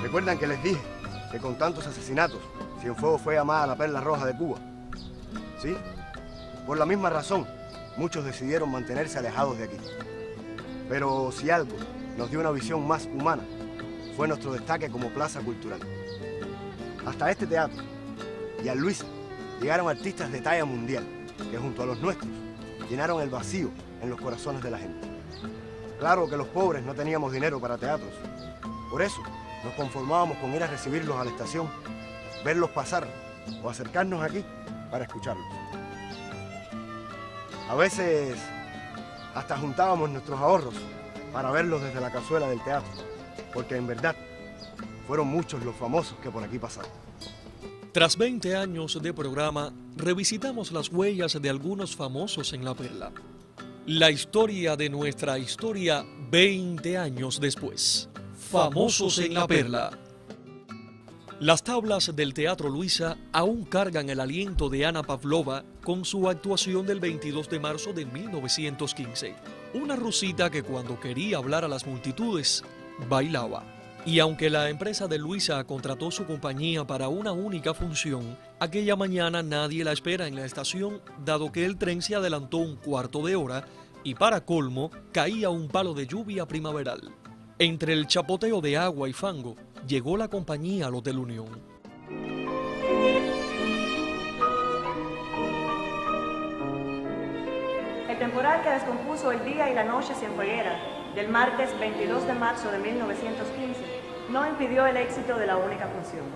¿Recuerdan que les dije que con tantos asesinatos, Cienfuegos fue llamada la perla roja de Cuba? ¿Sí? Por la misma razón, muchos decidieron mantenerse alejados de aquí. Pero si algo nos dio una visión más humana, fue nuestro destaque como plaza cultural. Hasta este teatro y al Luisa llegaron artistas de talla mundial, que junto a los nuestros llenaron el vacío en los corazones de la gente. Claro que los pobres no teníamos dinero para teatros. Por eso nos conformábamos con ir a recibirlos a la estación, verlos pasar o acercarnos aquí para escucharlos. A veces hasta juntábamos nuestros ahorros para verlos desde la cazuela del teatro, porque en verdad fueron muchos los famosos que por aquí pasaron. Tras 20 años de programa, revisitamos las huellas de algunos famosos en La Perla. La historia de nuestra historia 20 años después. Famosos en La Perla. Las tablas del Teatro Luisa aún cargan el aliento de Ana Pavlova con su actuación del 22 de marzo de 1915. Una rusita que cuando quería hablar a las multitudes, bailaba. Y aunque la empresa de Luisa contrató su compañía para una única función, aquella mañana nadie la espera en la estación, dado que el tren se adelantó un cuarto de hora y para colmo caía un palo de lluvia primaveral. Entre el chapoteo de agua y fango, llegó la compañía al Hotel Unión. El temporal que descompuso el día y la noche cienfueguera del martes 22 de marzo de 1915 no impidió el éxito de la única función.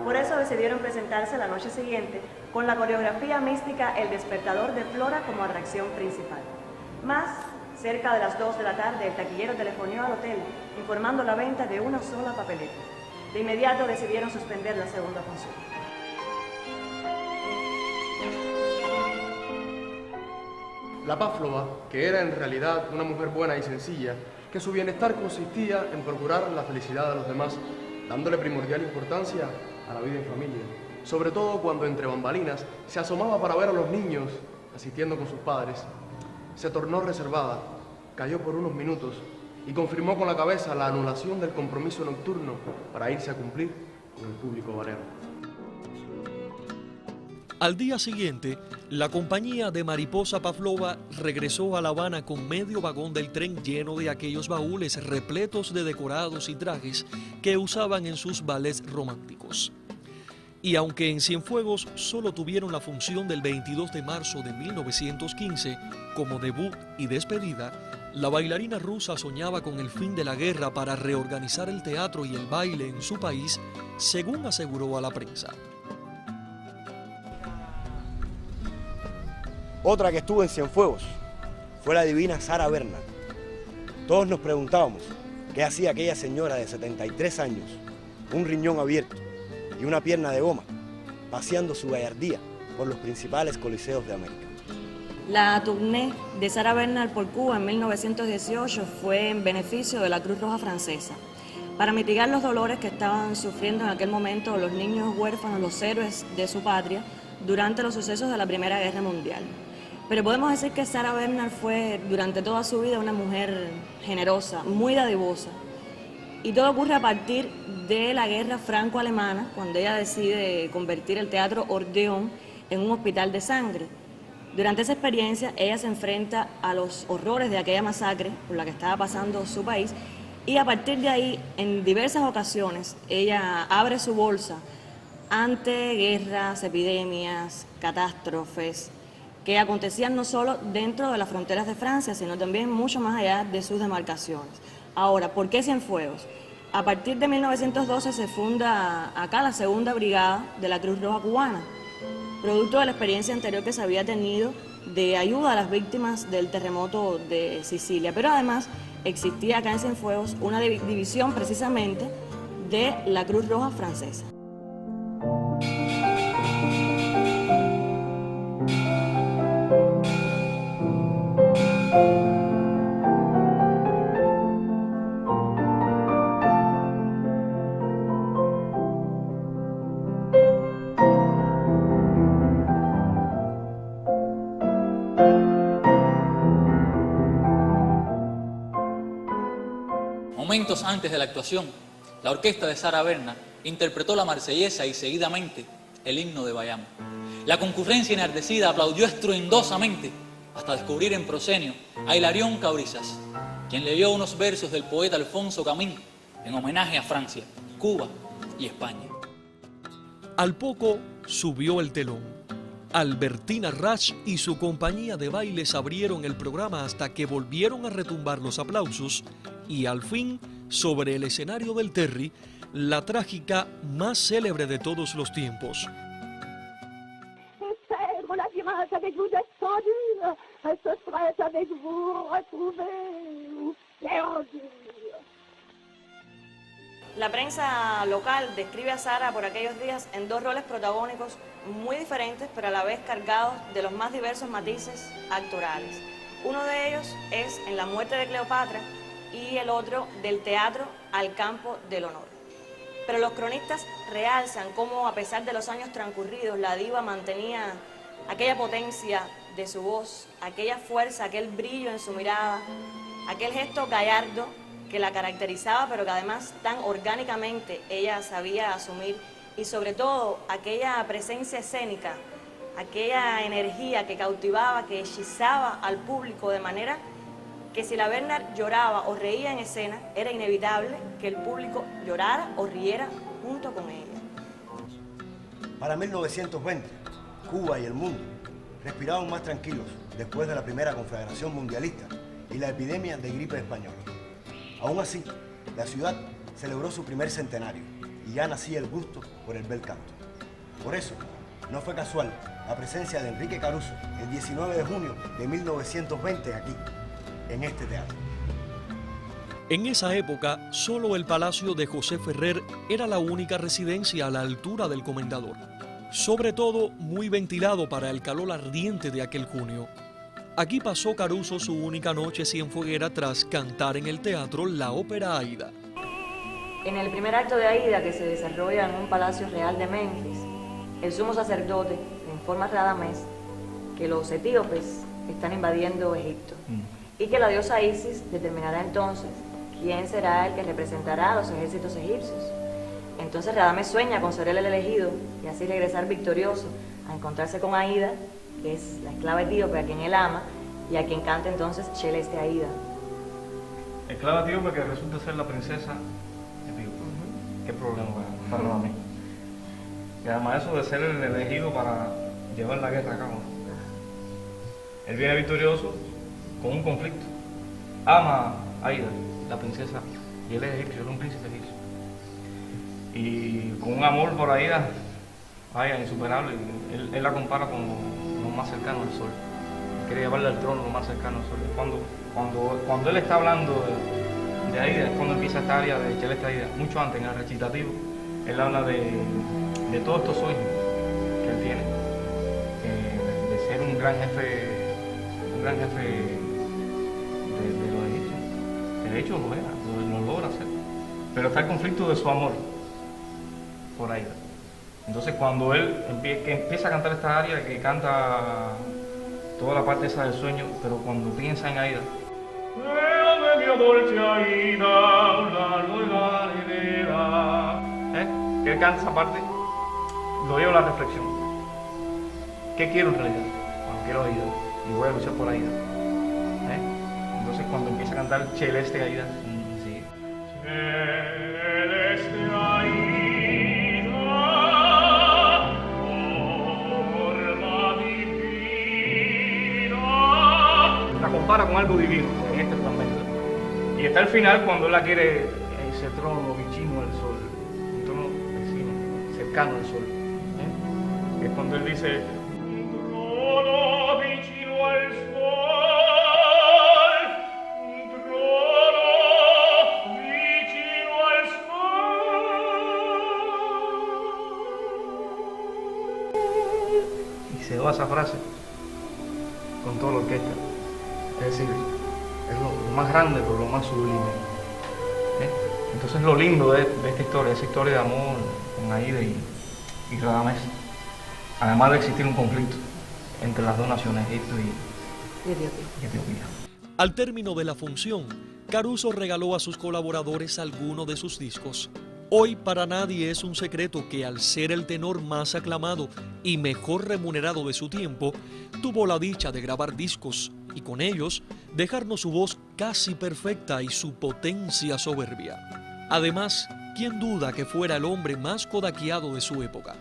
Por eso decidieron presentarse la noche siguiente con la coreografía mística El Despertador de Flora como atracción principal. Más, cerca de las 2 de la tarde, el taquillero telefonió al hotel informando la venta de una sola papeleta. De inmediato decidieron suspender la segunda función. La Pavlova, que era en realidad una mujer buena y sencilla, que su bienestar consistía en procurar la felicidad de los demás, dándole primordial importancia a la vida en familia, sobre todo cuando entre bambalinas se asomaba para ver a los niños asistiendo con sus padres, se tornó reservada, cayó por unos minutos y confirmó con la cabeza la anulación del compromiso nocturno para irse a cumplir con el público barero. Al día siguiente, la compañía de Mariposa Pavlova regresó a La Habana con medio vagón del tren lleno de aquellos baúles repletos de decorados y trajes que usaban en sus ballets románticos. Y aunque en Cienfuegos solo tuvieron la función del 22 de marzo de 1915 como debut y despedida, la bailarina rusa soñaba con el fin de la guerra para reorganizar el teatro y el baile en su país, según aseguró a la prensa. Otra que estuvo en Cienfuegos fue la divina Sara Bernhardt. Todos nos preguntábamos qué hacía aquella señora de 73 años, un riñón abierto y una pierna de goma, paseando su gallardía por los principales coliseos de América. La tournée de Sara Bernhardt por Cuba en 1918 fue en beneficio de la Cruz Roja Francesa, para mitigar los dolores que estaban sufriendo en aquel momento los niños huérfanos, los héroes de su patria, durante los sucesos de la Primera Guerra Mundial. Pero podemos decir que Sara Bernhardt fue durante toda su vida una mujer generosa, muy dadivosa. Y todo ocurre a partir de la guerra franco-alemana, cuando ella decide convertir el Teatro Ordeón en un hospital de sangre. Durante esa experiencia, ella se enfrenta a los horrores de aquella masacre por la que estaba pasando su país, y a partir de ahí, en diversas ocasiones, ella abre su bolsa ante guerras, epidemias, catástrofes, que acontecían no solo dentro de las fronteras de Francia, sino también mucho más allá de sus demarcaciones. Ahora, ¿por qué Cienfuegos? A partir de 1912 se funda acá la Segunda Brigada de la Cruz Roja Cubana, producto de la experiencia anterior que se había tenido de ayuda a las víctimas del terremoto de Sicilia. Pero además existía acá en Cienfuegos una división precisamente de la Cruz Roja Francesa. Momentos antes de la actuación, la orquesta de Sara Bernard interpretó la Marsellesa y seguidamente el himno de Bayamo. La concurrencia enardecida aplaudió estruendosamente hasta descubrir en proscenio a Hilarión Cabrizas, quien leyó unos versos del poeta Alfonso Camín en homenaje a Francia, Cuba y España. Al poco subió el telón. Albertina Rasch y su compañía de bailes abrieron el programa hasta que volvieron a retumbar los aplausos y al fin, sobre el escenario del Terry, la trágica más célebre de todos los tiempos. La prensa local describe a Sara por aquellos días en dos roles protagónicos muy diferentes, pero a la vez cargados de los más diversos matices actorales. Uno de ellos es en La muerte de Cleopatra y el otro del teatro al campo del honor. Pero los cronistas realzan cómo, a pesar de los años transcurridos, la diva mantenía aquella potencia de su voz, aquella fuerza, aquel brillo en su mirada, aquel gesto gallardo que la caracterizaba, pero que además tan orgánicamente ella sabía asumir, y sobre todo aquella presencia escénica, aquella energía que cautivaba, que hechizaba al público, de manera que si la Bernard lloraba o reía en escena, era inevitable que el público llorara o riera junto con ella. Para 1920, Cuba y el mundo respiraban más tranquilos después de la primera conflagración mundialista y la epidemia de gripe española. Aún así, la ciudad celebró su primer centenario y ya nacía el gusto por el bel canto. Por eso, no fue casual la presencia de Enrique Caruso el 19 de junio de 1920 aquí, en este teatro. En esa época, solo el palacio de José Ferrer era la única residencia a la altura del comendador, sobre todo muy ventilado para el calor ardiente de aquel junio. Aquí pasó Caruso su única noche cienfueguera tras cantar en el teatro la ópera Aida. En el primer acto de Aida, que se desarrolla en un palacio real de Memphis, el sumo sacerdote le informa a Radamés que los etíopes están invadiendo Egipto y que la diosa Isis determinará entonces quién será el que representará a los ejércitos egipcios. Entonces Radamés sueña con ser el elegido y así regresar victorioso a encontrarse con Aida, que es la esclava etíope a quien él ama y a quien canta entonces Celeste Aida. Esclava etíope que resulta ser la princesa etíope. ¿Qué problema para Radamés? Y además eso de ser el elegido para llevar la guerra a cabo. Él viene victorioso con un conflicto. Ama a Aida, la princesa, y él es egipcio, él es un príncipe egipcio. Y con un amor por Aida, vaya, insuperable. Él la compara con lo más cercano al sol. Quiere llevarle al trono lo más cercano al sol. Cuando él está hablando de Aida, es cuando empieza esta área de Celeste Aida. Mucho antes, en el recitativo, él habla de todos estos sueños que él tiene, de ser un gran jefe de los egipcios. De hecho lo era, lo logra hacer. Pero está el conflicto de su amor por Aida. Entonces cuando él empieza a cantar esta área, que canta toda la parte esa del sueño, pero cuando piensa en Aida, que él canta esa parte, lo lleva a la reflexión. ¿Qué quiero en realidad? Bueno, quiero Aida y voy a luchar por Aida. Entonces cuando empieza a cantar Celeste Aida, sigue. Celeste Aida, forma divina. La compara con algo divino en este fragmento. Y está al final cuando él la quiere, ese trono vicino al sol, un trono vecino, cercano al sol. Que es cuando él dice, un trono vicino al sol. Esa frase con toda la orquesta, es decir, es lo más grande pero lo más sublime. Entonces lo lindo de esta historia, esa historia de amor con Aida y Radamés, además de existir un conflicto entre las dos naciones, Egipto y Etiopía. Al término de la función, Caruso regaló a sus colaboradores algunos de sus discos. Hoy para nadie es un secreto que al ser el tenor más aclamado y mejor remunerado de su tiempo, tuvo la dicha de grabar discos y con ellos dejarnos su voz casi perfecta y su potencia soberbia. Además, ¿quién duda que fuera el hombre más codaqueado de su época?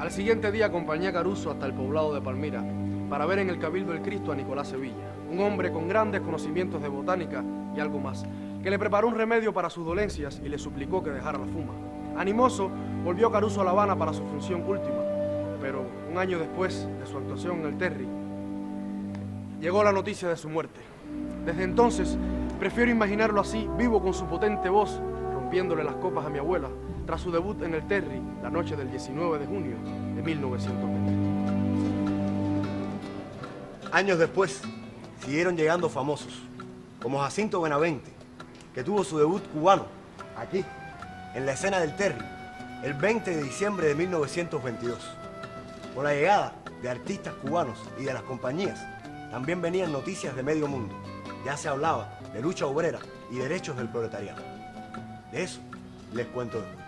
Al siguiente día acompañé a Caruso hasta el poblado de Palmira para ver en el Cabildo del Cristo a Nicolás Sevilla, un hombre con grandes conocimientos de botánica y algo más, que le preparó un remedio para sus dolencias y le suplicó que dejara la fuma. Animoso, volvió Caruso a La Habana para su función última, pero un año después de su actuación en el Terry, llegó la noticia de su muerte. Desde entonces, prefiero imaginarlo así, vivo con su potente voz, rompiéndole las copas a mi abuela, tras su debut en el Terry, la noche del 19 de junio de 1920. Años después, siguieron llegando famosos, como Jacinto Benavente, que tuvo su debut cubano, aquí, en la escena del Terry, el 20 de diciembre de 1922. Con la llegada de artistas cubanos y de las compañías, también venían noticias de medio mundo. Ya se hablaba de lucha obrera y derechos del proletariado. De eso les cuento después.